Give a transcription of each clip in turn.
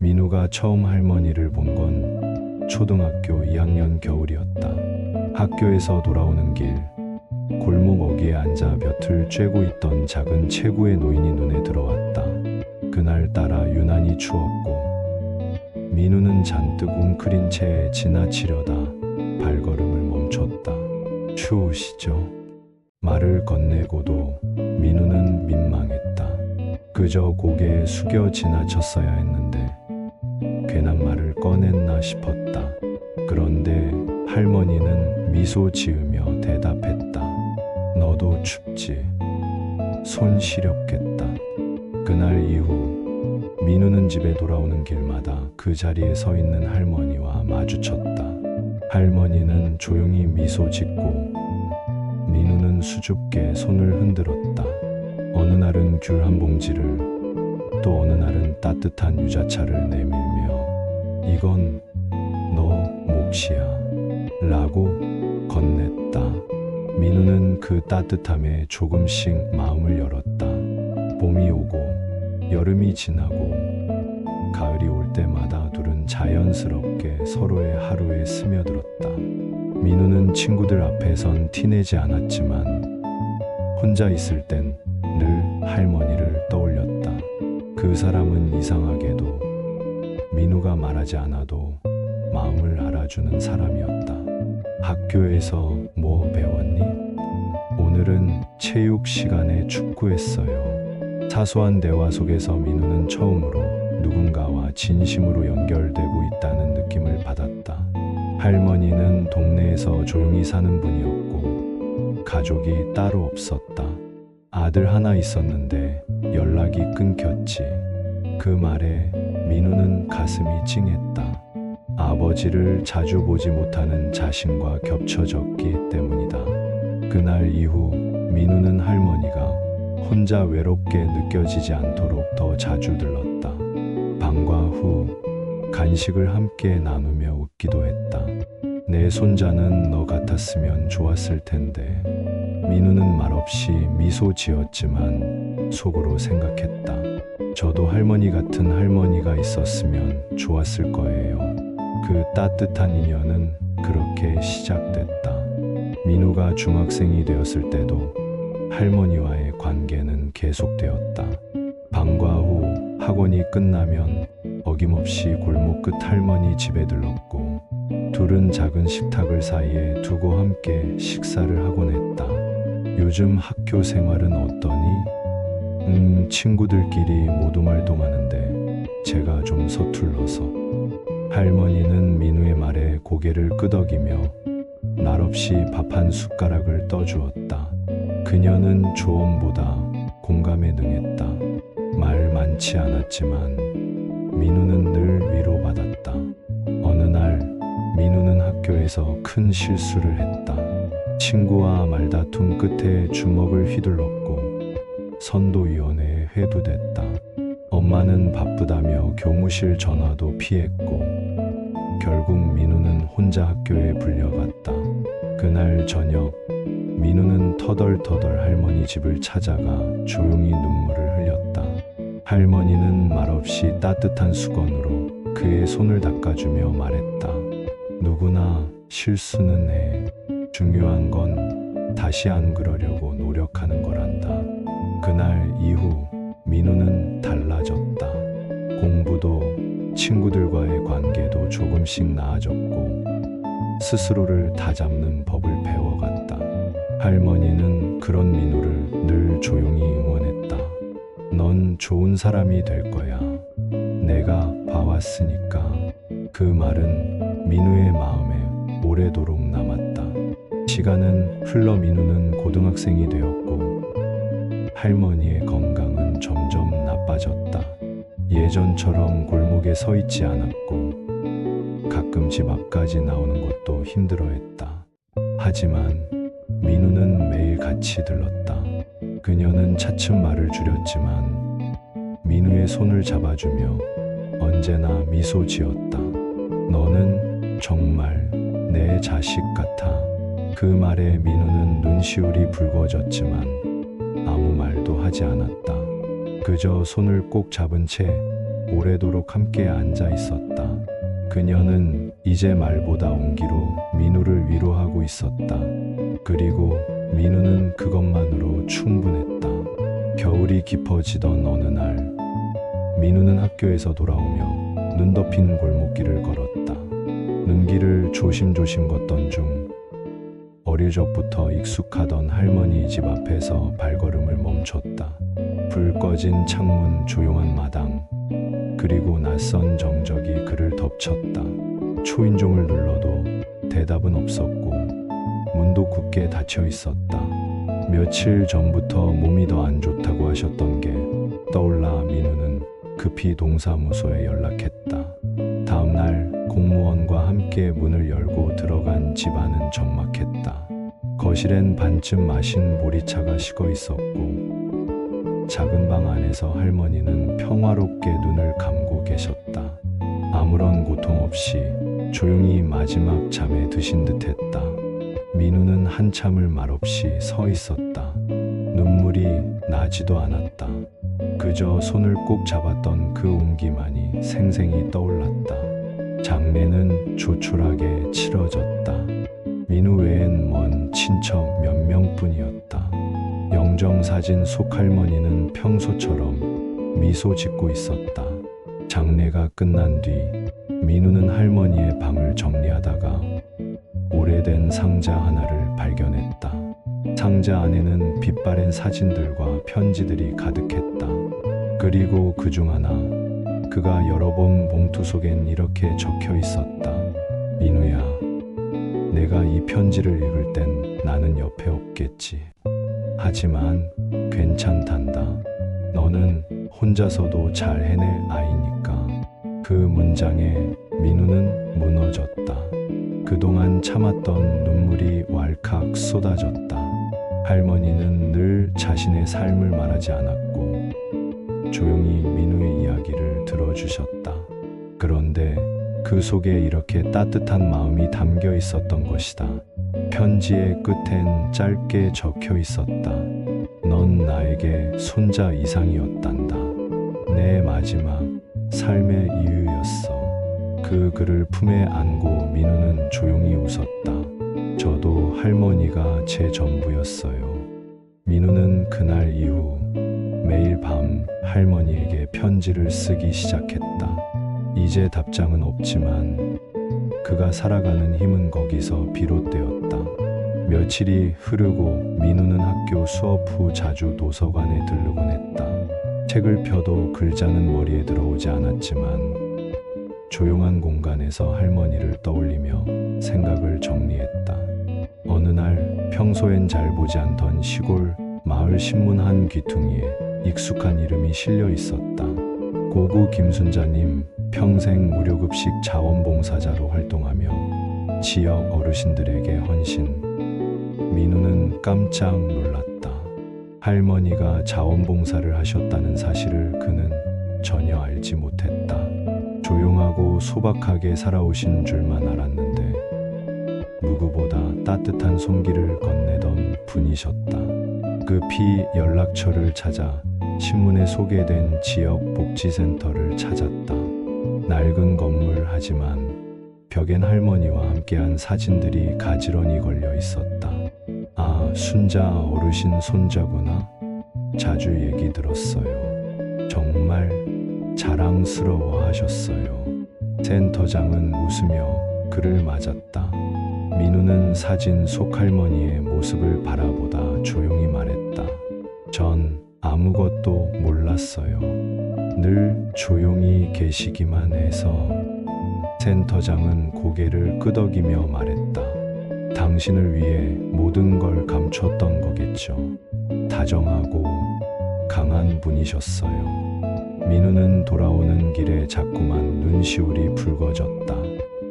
민우가 처음 할머니를 본 건 초등학교 2학년 겨울이었다. 학교에서 돌아오는 길, 골목 어귀에 앉아 볕을 쬐고 있던 작은 체구의 노인이 눈에 들어왔다. 그날따라 유난히 추웠고 민우는 잔뜩 웅크린 채 지나치려다 발걸음을 멈췄다. 추우시죠? 말을 건네고도 민우는 민망했다. 그저 고개 숙여 지나쳤어야 했는데 괜한 말을 꺼냈나 싶었다. 그런데 할머니는 미소 지으며 대답했다. 너도 춥지? 손 시렵겠다. 그날 이후 민우는 집에 돌아오는 길마다 그 자리에 서 있는 할머니와 마주쳤다. 할머니는 조용히 미소 짓고 민우는 수줍게 손을 흔들었다. 어느 날은 귤 한 봉지를, 또 어느 날은 따뜻한 유자차를 내밀며 이건 너 몫이야 라고 건넸다. 민우는 그 따뜻함에 조금씩 마음을 열었다. 봄이 오고 여름이 지나고 가을이 올 때마다 둘은 자연스럽게 서로의 하루에 스며들었다. 민우는 친구들 앞에선 티내지 않았지만 혼자 있을 땐 늘 할머니를 떠올렸다. 그 사람은 이상하게도 민우가 말하지 않아도 마음을 알아주는 사람이었다. 학교에서 뭐 배웠니? 오늘은 체육 시간에 축구했어요. 사소한 대화 속에서 민우는 처음으로 누군가와 진심으로 연결되고 있다는 느낌을 받았다. 할머니는 동네에서 조용히 사는 분이었고 가족이 따로 없었다. 아들 하나 있었는데 연락이 끊겼지. 그 말에 민우는 가슴이 찡했다. 아버지를 자주 보지 못하는 자신과 겹쳐졌기 때문이다. 그날 이후 민우는 할머니가 혼자 외롭게 느껴지지 않도록 더 자주 들렀다. 방과 후 간식을 함께 나누며 웃기도 했다. 내 손자는 너 같았으면 좋았을 텐데. 민우는 말없이 미소 지었지만 속으로 생각했다. 저도 할머니 같은 할머니가 있었으면 좋았을 거예요. 그 따뜻한 인연은 그렇게 시작됐다. 민우가 중학생이 되었을 때도 할머니와의 관계는 계속되었다. 방과 후 학원이 끝나면 어김없이 골목 끝 할머니 집에 들렀고 둘은 작은 식탁을 사이에 두고 함께 식사를 하곤 했다. 요즘 학교 생활은 어떠니? 친구들끼리 모두 말동하는데 제가 좀 서툴러서. 할머니는 민우의 말에 고개를 끄덕이며 말없이 밥 한 숟가락을 떠주었다. 그녀는 조언보다 공감에 능했다. 말 많지 않았지만 민우는 늘 위로받았다. 어느 날 민우는 학교에서 큰 실수를 했다. 친구와 말다툼 끝에 주먹을 휘둘렀고 선도위원회에 회부됐다. 엄마는 바쁘다며 교무실 전화도 피했고 결국 민우는 혼자 학교에 불려갔다. 그날 저녁 민우는 터덜터덜 할머니 집을 찾아가 조용히 눈물을 흘렸다. 할머니는 말없이 따뜻한 수건으로 그의 손을 닦아주며 말했다. 누구나 실수는 해. 중요한 건 다시 안 그러려고 노력하는 거란다. 그날 이후 민우는 달라졌다. 공부도 친구들과의 관계도 조금씩 나아졌고 스스로를 다잡는 법을 배워갔다. 할머니는 그런 민우를 늘 조용히 응원했다. 넌 좋은 사람이 될 거야. 내가 봐왔으니까. 그 말은 민우의 마음에 오래도록 남았다. 시간은 흘러 민우는 고등학생이 되었고 할머니의 건강은 점점 나빠졌다. 예전처럼 골목에 서 있지 않았고 가끔 집 앞까지 나오는 것도 힘들어했다. 하지만 민우는 매일 같이 들렀다. 그녀는 차츰 말을 줄였지만 민우의 손을 잡아주며 언제나 미소 지었다. 너는 정말 내 자식 같아. 그 말에 민우는 눈시울이 붉어졌지만 아무 말도 하지 않았다. 그저 손을 꼭 잡은 채 오래도록 함께 앉아 있었다. 그녀는 이제 말보다 온기로 민우를 위로하고 있었다. 그리고 민우는 그것만으로 충분했다. 겨울이 깊어지던 어느 날, 민우는 학교에서 돌아오며 눈 덮인 골목길을 걸었다. 눈길을 조심조심 걷던 중 어릴 적부터 익숙하던 할머니 집 앞에서 발걸음을 멈췄다. 불 꺼진 창문, 조용한 마당, 그리고 낯선 정적이 그를 덮쳤다. 초인종을 눌러도 대답은 없었고 문도 굳게 닫혀 있었다. 며칠 전부터 몸이 더 안 좋다고 하셨던 게 떠올라 민우는 급히 동사무소에 연락했다. 다음 날 공무원과 함께 문을 열고 들어간 집안은 적막했다. 거실엔 반쯤 마신 보리차가 식어 있었고 작은 방 안에서 할머니는 평화롭게 눈을 감고 계셨다. 아무런 고통 없이 조용히 마지막 잠에 드신 듯했다. 민우는 한참을 말없이 서 있었다. 눈물이 나지도 않았다. 그저 손을 꼭 잡았던 그 온기만이 생생히 떠올랐다. 장례는 조촐하게 치러졌다. 민우 외엔 먼 친척 몇 명뿐이었다. 영정사진 속 할머니는 평소처럼 미소 짓고 있었다. 장례가 끝난 뒤 민우는 할머니의 방을 정리하다가 오래된 상자 하나를 발견했다. 상자 안에는 빛바랜 사진들과 편지들이 가득했다. 그리고 그중 하나, 그가 열어본 봉투 속엔 이렇게 적혀 있었다. 민우야, 내가 이 편지를 읽을 땐 나는 옆에 없겠지. 하지만 괜찮단다. 너는 혼자서도 잘 해낼 아이니까. 그 문장에 민우는 무너졌다. 그동안 참았던 눈물이 왈칵 쏟아졌다. 할머니는 늘 자신의 삶을 말하지 않았고 조용히 민우의 이야기를 들어주셨다. 그런데 그 속에 이렇게 따뜻한 마음이 담겨 있었던 것이다. 편지의 끝엔 짧게 적혀 있었다. 넌 나에게 손자 이상이었단다. 내 마지막 삶의 이유였어. 그 글을 품에 안고 민우는 조용히 웃었다. 저도 할머니가 제 전부였어요. 민우는 그날 이후 매일 밤 할머니에게 편지를 쓰기 시작했다. 이제 답장은 없지만 그가 살아가는 힘은 거기서 비롯되었다. 며칠이 흐르고 민우는 학교 수업 후 자주 도서관에 들르곤 했다. 책을 펴도 글자는 머리에 들어오지 않았지만 조용한 공간에서 할머니를 떠올리며 생각을 정리했다. 어느 날 평소엔 잘 보지 않던 시골 마을 신문 한 귀퉁이에 익숙한 이름이 실려 있었다. 고구 김순자님, 평생 무료급식 자원봉사자로 활동하며 지역 어르신들에게 헌신. 민우는 깜짝 놀랐다. 할머니가 자원봉사를 하셨다는 사실을 그는 전혀 알지 못했다. 조용하고 소박하게 살아오신 줄만 알았는데 누구보다 따뜻한 손길을 건네던 분이셨다. 급히 연락처를 찾아 신문에 소개된 지역 복지센터를 찾았다. 낡은 건물 하지만 벽엔 할머니와 함께한 사진들이 가지런히 걸려 있었다. 아, 순자 어르신 손자구나. 자주 얘기 들었어요. 정말 자랑스러워 하셨어요. 센터장은 웃으며 그를 맞았다. 민우는 사진 속 할머니의 모습을 바라보다 조용히 말했다. 전 아무것도 몰랐어요. 늘 조용히 계시기만 해서. 센터장은 고개를 끄덕이며 말했다. 당신을 위해 모든 걸 감췄던 거겠죠. 다정하고 강한 분이셨어요. 민우는 돌아오는 길에 자꾸만 눈시울이 붉어졌다.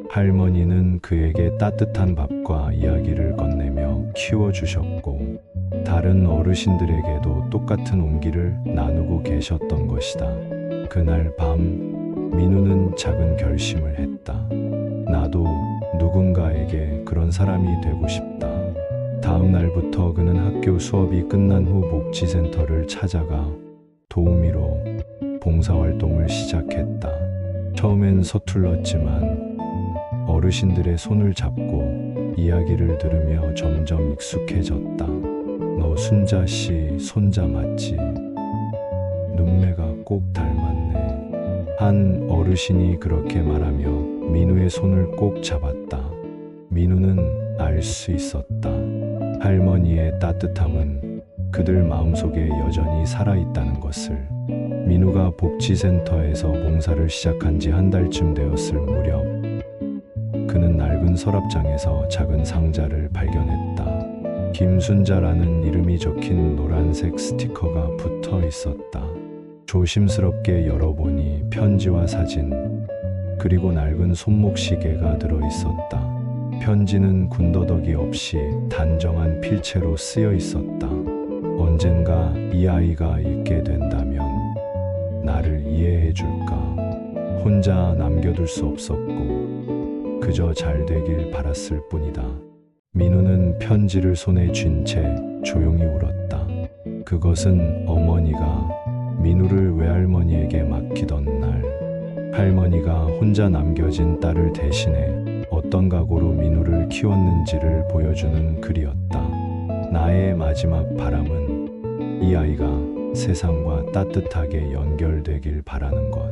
할머니는 그에게 따뜻한 밥과 이야기를 건네며 키워주셨고 다른 어르신들에게도 똑같은 온기를 나누고 계셨던 것이다. 그날 밤 민우는 작은 결심을 했다. 나도 누군가에게 그런 사람이 되고 싶다. 다음 날부터 그는 학교 수업이 끝난 후 복지센터를 찾아가 도우미로 봉사활동을 시작했다. 처음엔 서툴렀지만 어르신들의 손을 잡고 이야기를 들으며 점점 익숙해졌다. 너 순자 씨 손자 맞지? 눈매가 꼭 닮았네. 한 어르신이 그렇게 말하며 민우의 손을 꼭 잡았다. 민우는 알 수 있었다. 할머니의 따뜻함은 그들 마음속에 여전히 살아있다는 것을. 민우가 복지센터에서 봉사를 시작한 지 한 달쯤 되었을 무렵 그는 낡은 서랍장에서 작은 상자를 발견했다. 김순자라는 이름이 적힌 노란색 스티커가 붙어 있었다. 조심스럽게 열어보니 편지와 사진, 그리고 낡은 손목시계가 들어 있었다. 편지는 군더더기 없이 단정한 필체로 쓰여 있었다. 언젠가 이 아이가 읽게 된다면 나를 이해해 줄까? 혼자 남겨둘 수 없었고 그저 잘 되길 바랐을 뿐이다. 민우는 편지를 손에 쥔 채 조용히 울었다. 그것은 어머니가 민우를 외할머니에게 맡기던 날, 할머니가 혼자 남겨진 딸을 대신해 어떤 각오로 민우를 키웠는지를 보여주는 글이었다. 나의 마지막 바람은 이 아이가 세상과 따뜻하게 연결되길 바라는 것.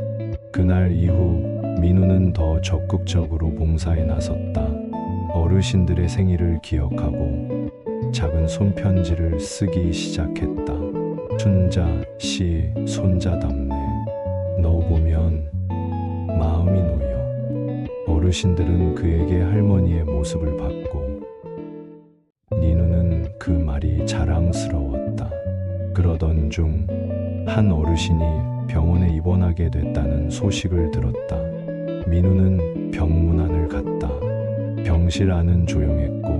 그날 이후 민우는 더 적극적으로 봉사에 나섰다. 어르신들의 생일을 기억하고 작은 손편지를 쓰기 시작했다. 순자 씨 손자답네. 너 보면 마음이 놓여. 어르신들은 그에게 할머니의 모습을 받고 민우는 그 말이 자랑스러웠다. 그러던 중 한 어르신이 병원에 입원하게 됐다는 소식을 들었다. 민우는 병문안을 갔다. 병실 안은 조용했고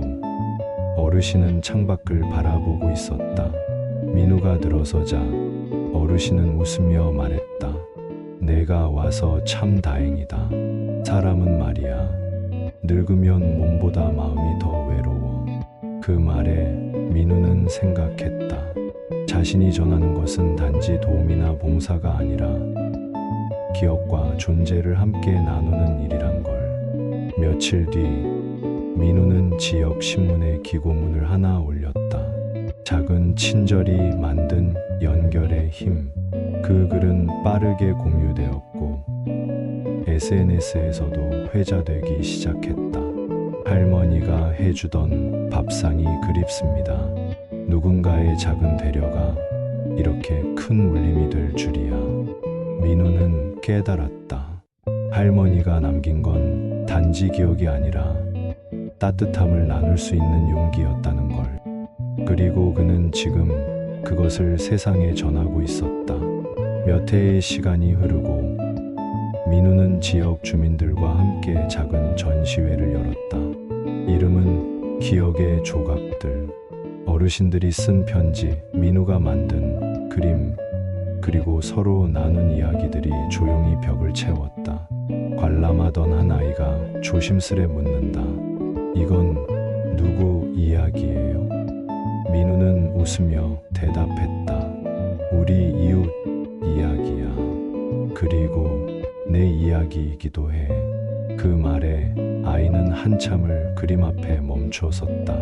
어르신은 창밖을 바라보고 있었다. 민우가 들어서자 어르신은 웃으며 말했다. 내가 와서 참 다행이다. 사람은 말이야, 늙으면 몸보다 마음이 더 외로워. 그 말에 민우는 생각했다. 자신이 전하는 것은 단지 도움이나 봉사가 아니라 기억과 존재를 함께 나누는 일이란 걸. 며칠 뒤 민우는 지역 신문에 기고문을 하나 올렸다. 작은 친절이 만든 연결의 힘. 그 글은 빠르게 공유되었고 SNS에서도 회자되기 시작했다. 할머니가 해주던 밥상이 그립습니다. 누군가의 작은 배려가 이렇게 큰 울림이 될 줄이야. 민우는 깨달았다. 할머니가 남긴 건 단지 기억이 아니라 따뜻함을 나눌 수 있는 용기였다는 걸. 그리고 그는 지금 그것을 세상에 전하고 있었다. 몇 해의 시간이 흐르고 민우는 지역 주민들과 함께 작은 전시회를 열었다. 이름은 기억의 조각들. 어르신들이 쓴 편지, 민우가 만든 그림, 그리고 서로 나눈 이야기들이 조용히 벽을 채웠다. 관람하던 한 아이가 조심스레 묻는다. 이건 누구 이야기예요? 민우는 웃으며 대답했다. 우리 이웃 이야기야. 그리고 내 이야기이기도 해. 그 말에 아이는 한참을 그림 앞에 멈춰 섰다.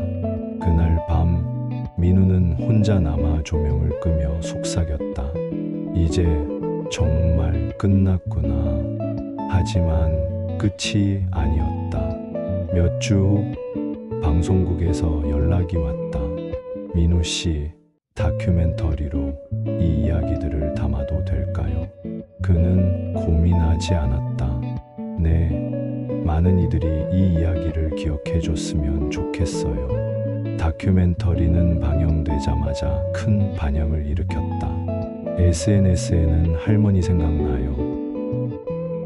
그날 밤 민우는 혼자 남아 조명을 끄며 속삭였다. 이제 정말 끝났구나. 하지만 끝이 아니었다. 몇 주 후 방송국에서 연락이 왔다. 민우 씨, 다큐멘터리로 이 이야기들을 담아도 될까요? 그는 고민하지 않았다. 네, 많은 이들이 이 이야기를 기억해 줬으면 좋겠어요. 다큐멘터리는 방영되자마자 큰 반향을 일으켰다. SNS에는 할머니 생각나요.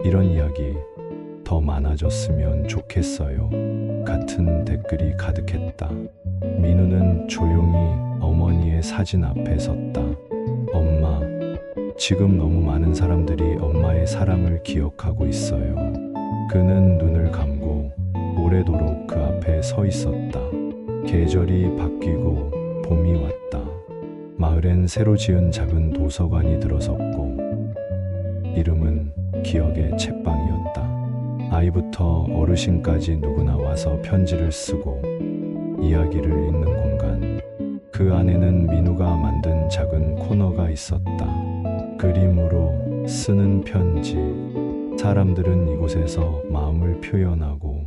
이런 이야기 더 많아졌으면 좋겠어요. 같은 댓글이 가득했다. 민우는 조용히 어머니의 사진 앞에 섰다. 엄마, 지금 너무 많은 사람들이 엄마의 사랑을 기억하고 있어요. 그는 눈을 감고 오래도록 그 앞에 서 있었다. 계절이 바뀌고 봄이 왔다. 마을엔 새로 지은 작은 도서관이 들어섰고 이름은 기억의 책방이었다. 아이부터 어르신까지 누구나 와서 편지를 쓰고 이야기를 읽는 공간. 그 안에는 민우가 만든 작은 코너가 있었다. 그림으로 쓰는 편지. 사람들은 이곳에서 마음을 표현하고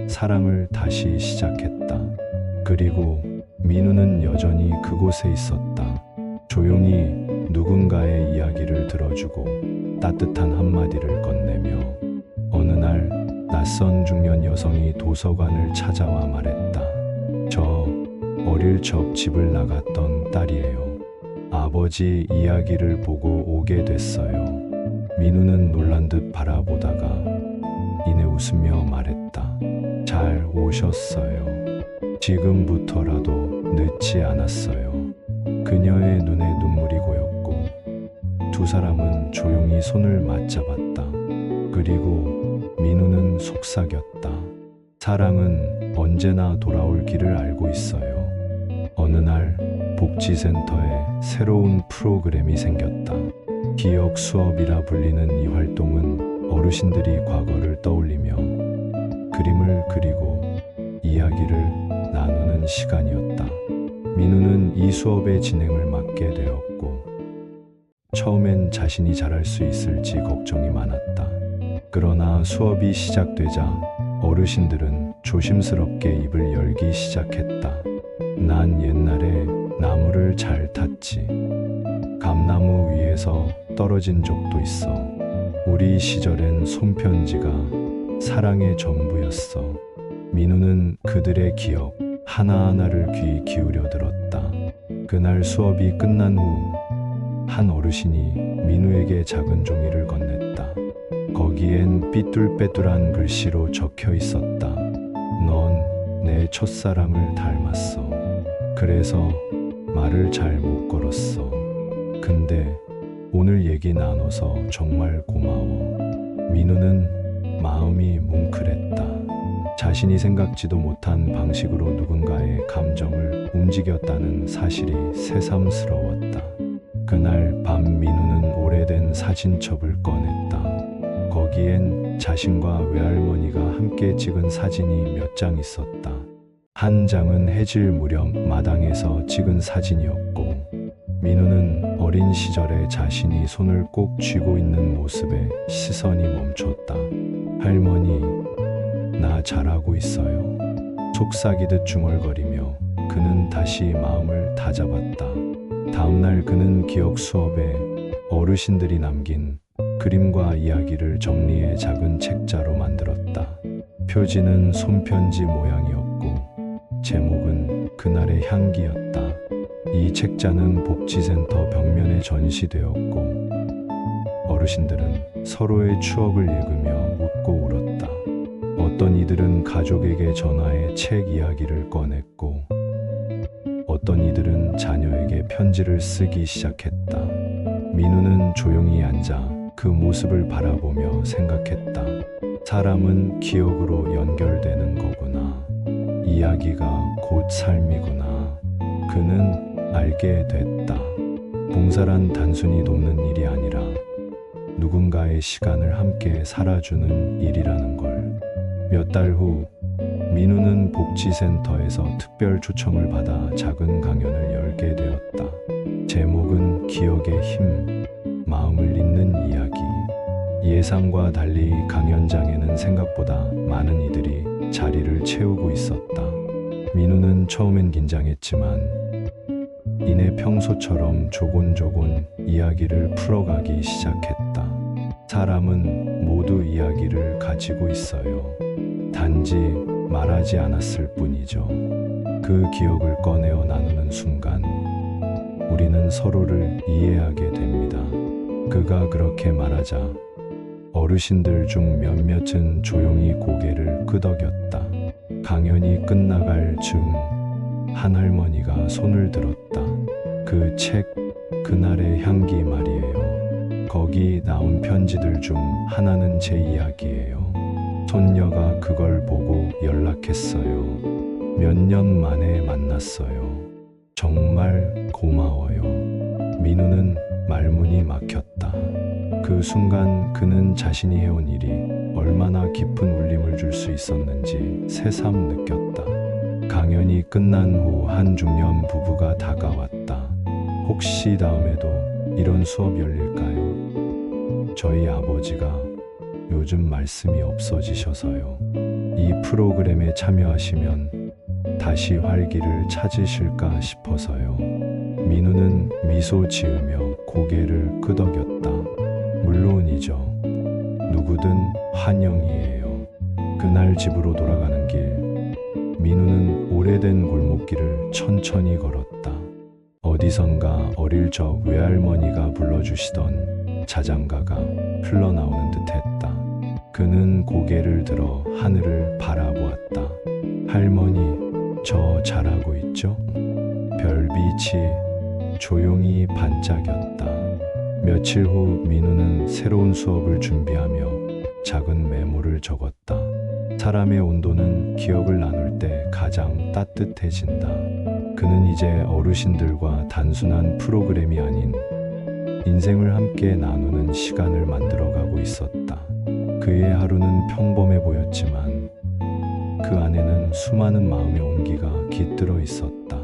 사랑을 다시 시작했다. 그리고 민우는 여전히 그곳에 있었다. 조용히 누군가의 이야기를 들어주고 따뜻한 한마디를 건네며. 어느 날 낯선 중년 여성이 도서관을 찾아와 말했다. 저 어릴 적 집을 나갔던 딸이에요. 아버지 이야기를 보고 오게 됐어요. 민우는 놀란 듯 바라보다가 이내 웃으며 말했다. 잘 오셨어요. 지금부터라도 늦지 않았어요. 그녀의 눈에 눈물이 고였고 두 사람은 조용히 손을 맞잡았다. 그리고 민우는 속삭였다. 사랑은 언제나 돌아올 길을 알고 있어요. 어느 날 복지센터에 새로운 프로그램이 생겼다. 기억 수업이라 불리는 이 활동은 어르신들이 과거를 떠올리며 그림을 그리고 이야기를 나누는 시간이었다. 민우는 이 수업의 진행을 맡게 되었고 처음엔 자신이 잘할 수 있을지 걱정이 많았다. 그러나 수업이 시작되자 어르신들은 조심스럽게 입을 열기 시작했다. 난 옛날에 나무를 잘 탔지. 감나무 위에서 떨어진 적도 있어. 우리 시절엔 손편지가 사랑의 전부였어. 민우는 그들의 기억 하나하나를 귀 기울여 들었다. 그날 수업이 끝난 후 한 어르신이 민우에게 작은 종이를 건넸다. 거기엔 삐뚤빼뚤한 글씨로 적혀 있었다. 넌 내 첫사랑을 닮았어. 그래서 말을 잘 못 걸었어. 근데 오늘 얘기 나눠서 정말 고마워. 민우는 마음이 뭉클했다. 자신이 생각지도 못한 방식으로 누군가의 감정을 움직였다는 사실이 새삼스러웠다. 그날 밤 민우는 오래된 사진첩을 꺼냈다. 거기엔 자신과 외할머니가 함께 찍은 사진이 몇 장 있었다. 한 장은 해질 무렵 마당에서 찍은 사진이었고 민우는 어린 시절에 자신이 손을 꼭 쥐고 있는 모습에 시선이 멈췄다. 할머니, 나 잘하고 있어요. 속삭이듯 중얼거리며 그는 다시 마음을 다잡았다. 다음날 그는 기억 수업에 어르신들이 남긴 그림과 이야기를 정리해 작은 책자로 만들었다. 표지는 손편지 모양이었고 제목은 그날의 향기였다. 이 책자는 복지센터 벽면에 전시되었고 어르신들은 서로의 추억을 읽으며 웃고 울었다. 어떤 이들은 가족에게 전화해 책 이야기를 꺼냈고 어떤 이들은 자녀에게 편지를 쓰기 시작했다. 민우는 조용히 앉아 그 모습을 바라보며 생각했다. 사람은 기억으로 연결되는 거구나. 이야기가 곧 삶이구나. 그는 알게 됐다. 봉사란 단순히 돕는 일이 아니라 누군가의 시간을 함께 살아주는 일이라는 걸. 몇 달 후 민우는 복지센터에서 특별 초청을 받아 작은 강연을 열게 되었다. 제목은 기억의 힘, 마음을 잇는 이야기. 예상과 달리 강연장에는 생각보다 많은 이들이 자리를 채우고 있었다. 민우는 처음엔 긴장했지만 이내 평소처럼 조곤조곤 이야기를 풀어가기 시작했다. 사람은 모두 이야기를 가지고 있어요. 단지 말하지 않았을 뿐이죠. 그 기억을 꺼내어 나누는 순간 우리는 서로를 이해하게 됩니다. 그가 그렇게 말하자 어르신들 중 몇몇은 조용히 고개를 끄덕였다. 강연이 끝나갈 즈음 한 할머니가 손을 들었다. 그 책, 그날의 향기 말이에요. 거기 나온 편지들 중 하나는 제 이야기예요. 손녀가 그걸 보고 연락했어요. 몇 년 만에 만났어요. 정말 고마워요. 민우는 말문이 막혔다. 그 순간 그는 자신이 해온 일이 얼마나 깊은 울림을 줄 수 있었는지 새삼 느꼈다. 강연이 끝난 후 한 중년 부부가 다가왔다. 혹시 다음에도 이런 수업 열릴까요? 저희 아버지가 요즘 말씀이 없어지셔서요. 이 프로그램에 참여하시면 다시 활기를 찾으실까 싶어서요. 민우는 미소 지으며 고개를 끄덕였다. 물론이죠. 누구든 환영이에요. 그날 집으로 돌아가는 길, 민우는 오래된 골목길을 천천히 걸었다. 어디선가 어릴 적 외할머니가 불러주시던 자장가가 흘러나오는 듯했다. 그는 고개를 들어 하늘을 바라보았다. 할머니, 저 잘하고 있죠? 별빛이 조용히 반짝였다. 며칠 후 민우는 새로운 수업을 준비하며 작은 메모를 적었다. 사람의 온도는 기억을 나눌 때 가장 따뜻해진다. 그는 이제 어르신들과 단순한 프로그램이 아닌 인생을 함께 나누는 시간을 만들어가고 있었다. 그의 하루는 평범해 보였지만 그 안에는 수많은 마음의 온기가 깃들어 있었다.